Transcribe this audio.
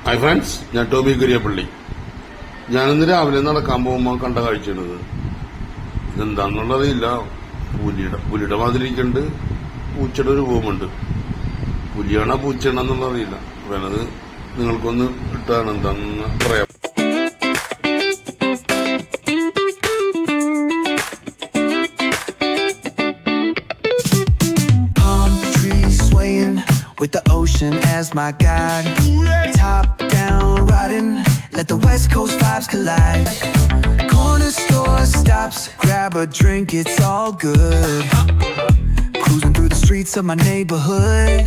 Hi friends, ഞാൻ ടോമി കുര്യപ്പള്ളി. ഞാനിന്ന് രാവിലെ നടക്കാൻ പോകുമ്പോൾ കണ്ട കാഴ്ചയാണിത്. ഇതെന്താണെന്നുള്ളതറിയില്ല. പുലിയുടെ മാതിരിക്കുണ്ട്, പൂച്ചയുടെ രൂപമുണ്ട്. പുലിയാണോ പൂച്ചയാണോ എന്നുള്ളതറിയില്ല. വേണത് നിങ്ങൾക്കൊന്ന് ഇട്ടാണ് എന്താണെന്ന് പറയാം. With the ocean as my guide, top down riding, let the west coast vibes collide. Corner store stops, grab a drink, it's all good. Cruising through the streets of my neighborhood.